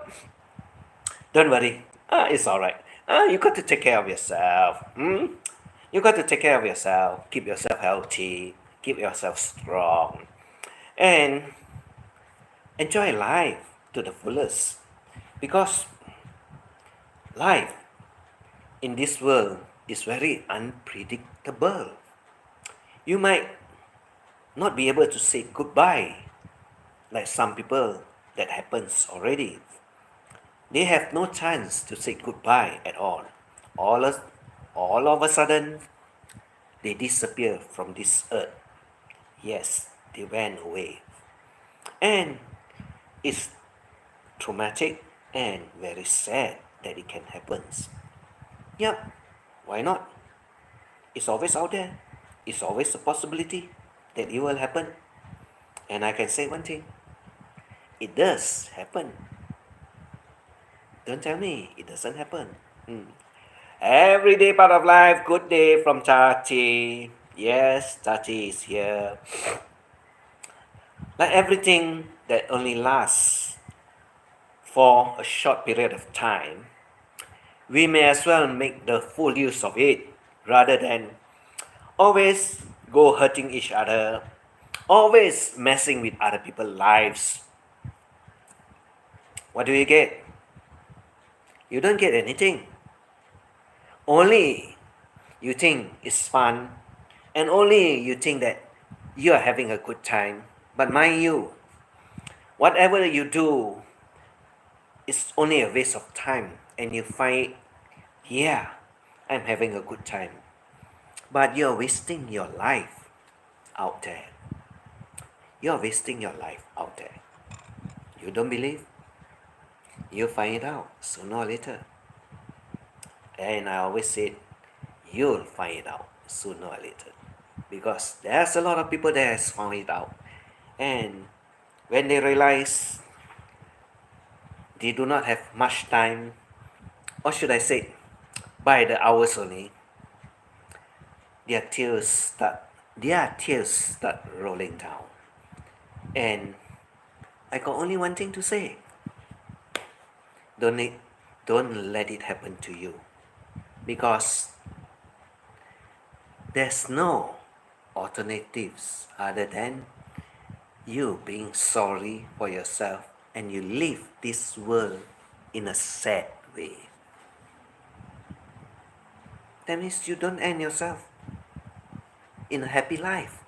Don't worry. It's all right. You got to take care of yourself. You got to take care of yourself. Keep yourself healthy. Keep yourself strong. And enjoy life to the fullest. Because life in this world is very unpredictable. You might not be able to say goodbye like some people that happens already. They have no chance to say goodbye at all. All of a sudden, they disappear from this earth. Yes, they went away. And it's traumatic and very sad that it can happen. Yep, why not? It's always out there. It's always a possibility that it will happen. And I can say one thing. It does happen. Don't tell me it doesn't happen. Everyday part of life, good day from Tati. Yes, Tati is here. Like everything that only lasts for a short period of time, we may as well make the full use of it rather than always go hurting each other, always messing with other people's lives. What do you get? You don't get anything. Only you think it's fun, and only you think that you are having a good time. But mind you, whatever you do is only a waste of time, and you find, yeah, I'm having a good time. But you're wasting your life out there. You're wasting your life out there. You don't believe? You'll find it out sooner or later. And I always said, you'll find it out sooner or later. Because there's a lot of people that has found it out. And when they realize they do not have much time, or should I say, by the hours only, their tears start rolling down. And I got only one thing to say. Don't let it happen to you. Because there's no alternatives other than you being sorry for yourself and you leave this world in a sad way. That means you don't end yourself in a happy life.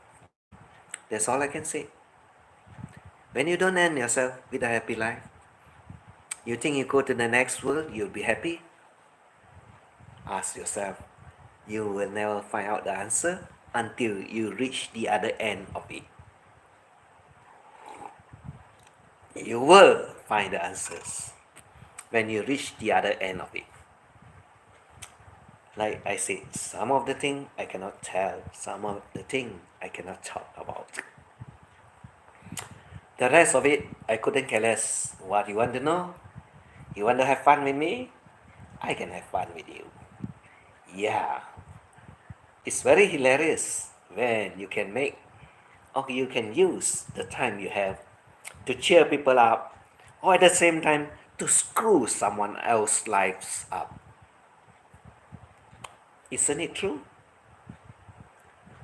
That's all I can say. When you don't end yourself with a happy life, you think you go to the next world, you'll be happy? Ask yourself. You will never find out the answer until you reach the other end of it. You will find the answers when you reach the other end of it. Like I said, some of the things I cannot tell, some of the things I cannot talk about. The rest of it, I couldn't care less. What you want to know? You want to have fun with me? I can have fun with you. Yeah. It's very hilarious when you can make or you can use the time you have to cheer people up or at the same time to screw someone else's lives up. Isn't it true?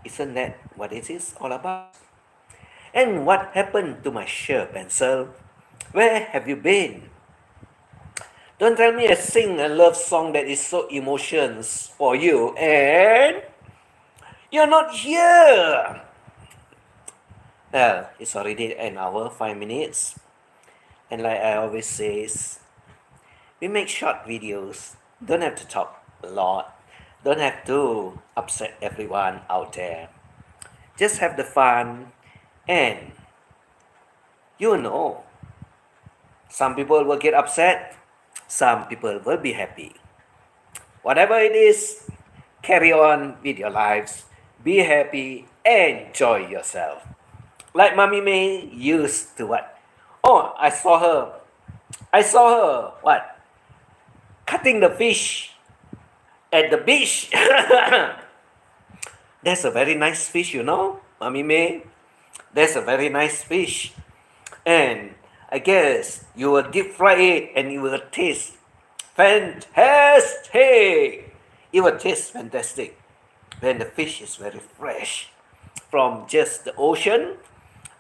Isn't that what it is all about? And what happened to my shirt pencil? Where have you been? Don't tell me I sing a love song that is so emotions for you and you're not here. Well, it's already an hour, 5 minutes. And like I always say, we make short videos. Don't have to talk a lot. Don't have to upset everyone out there. Just have the fun, and you know, some people will get upset, some people will be happy. Whatever it is, carry on with your lives. Be happy, enjoy yourself. Like Mommy May used to what? Oh, I saw her. I saw her what? Cutting the fish at the beach. That's a very nice fish, Mommy May. That's a very nice fish. And I guess you will deep fry it and you will taste fantastic. It will taste fantastic when the fish is very fresh from just the ocean.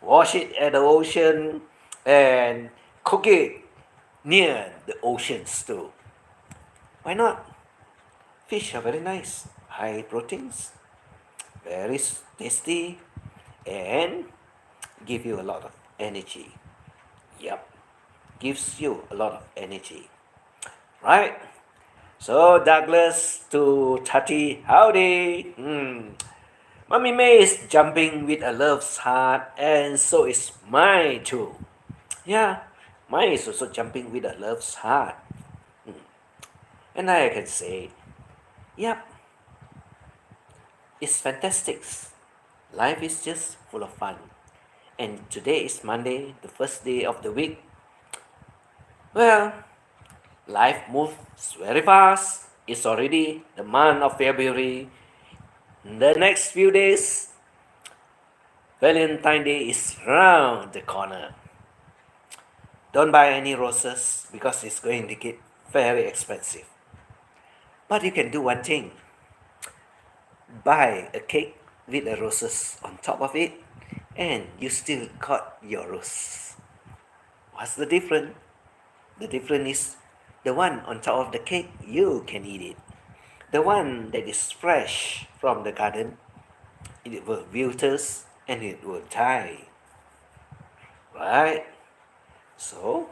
Wash it at the ocean and cook it near the oceans too. Why not? Fish are very nice, high proteins, very tasty, and give you a lot of energy. Yep, gives you a lot of energy, right? So Douglas to Tati, howdy. Mommy May is jumping with a love's heart, and so is mine too. Yeah, mine is also jumping with a love's heart. And I can say, yep, it's fantastic. Life is just full of fun. And today is Monday, the first day of the week. Well, life moves very fast. It's already the month of February. The next few days, Valentine's Day is round the corner. Don't buy any roses because it's going to get very expensive. But you can do one thing. Buy a cake with the roses on top of it, and you still got your rose. What's the difference? The difference is the one on top of the cake, you can eat it. The one that is fresh from the garden, it will wilter and it will die. Right? So,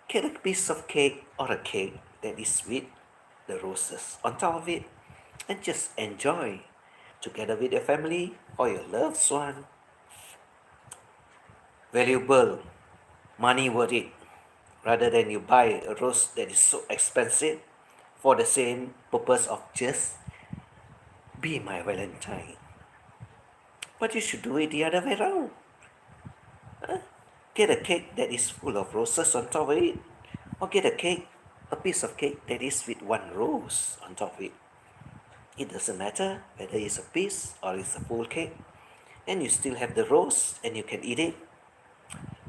get a piece of cake or a cake that is with the roses on top of it and just enjoy together with your family or your loved one. Valuable, money worth it, rather than you buy a rose that is so expensive for the same purpose of just be my Valentine. But you should do it the other way around. Get a cake that is full of roses on top of it, or get a piece of cake that is with one rose on top of it. It doesn't matter whether it's a piece or it's a full cake, and you still have the rose and you can eat it.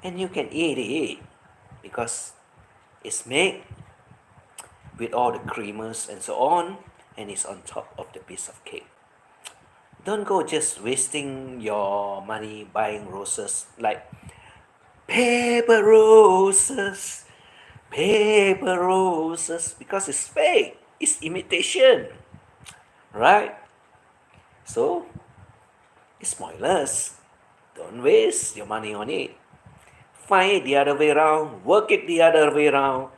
And you can eat it because it's made with all the creamers and so on, and it's on top of the piece of cake. Don't go just wasting your money buying roses like paper roses, because it's fake, it's imitation, right? So it's pointless. Don't waste your money on it. Find it the other way around, work it the other way around,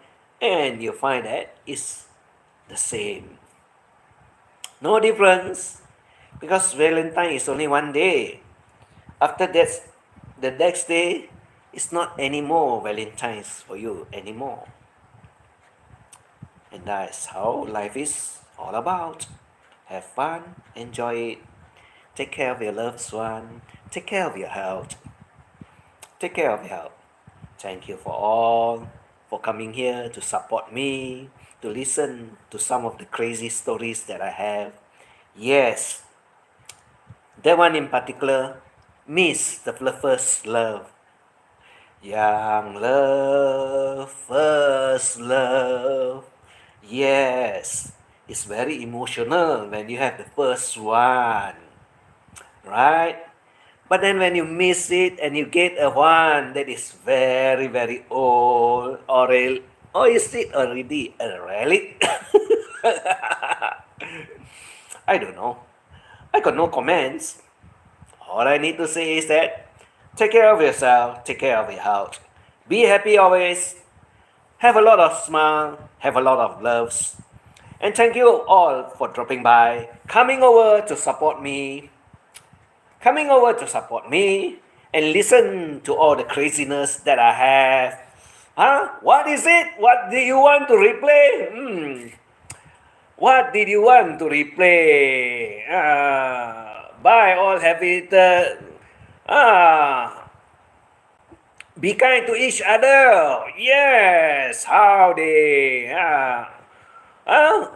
and you find that it's the same. No difference, because Valentine is only one day. After that, the next day, it's not anymore Valentine's for you anymore. And that's how life is all about. Have fun, enjoy it, take care of your loved one, take care of your health. Take care of your health. Thank you for coming here to support me, to listen to some of the crazy stories that I have. Yes, that one in particular, Miss the First Love. Young love, first love. Yes, it's very emotional when you have the first one, right? But then when you miss it and you get a one that is very, very old, or is it already a relic? I don't know. I got no comments. All I need to say is that take care of yourself, take care of your health. Be happy always. Have a lot of smile, have a lot of loves. And thank you all for dropping by, coming over to support me, and listen to all the craziness that I have. Huh? What is it? What do you want to replay? What did you want to replay? Bye, all happy. Be kind to each other. Yes. Howdy.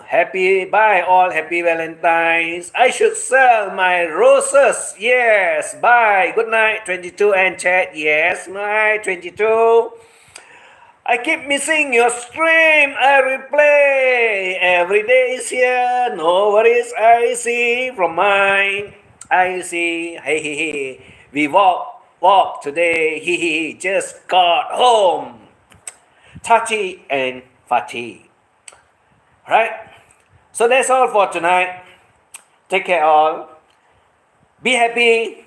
Happy. Bye, all happy Valentine's. I should sell my roses. Yes. Bye. Good night, 22 and chat. Yes, night, 22. I keep missing your stream. I replay. Every day is here. No worries. I see from mine. I see. Hey, hey, hey. We walk today. He just got home. Tati and Fatih. Right? So that's all for tonight. Take care all. Be happy.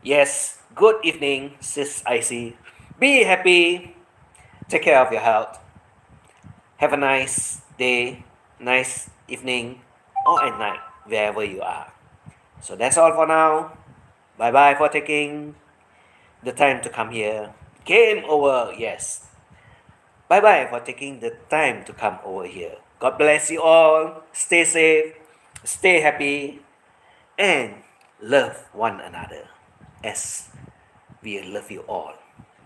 Yes. Good evening, sis Icy. Be happy. Take care of your health. Have a nice day, nice evening, or at night, wherever you are. So that's all for now. Bye bye for taking the time to come here. Game over, yes. Bye bye for taking the time to come over here. God bless you all. Stay safe, stay happy, and love one another as we love you all.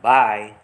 Bye.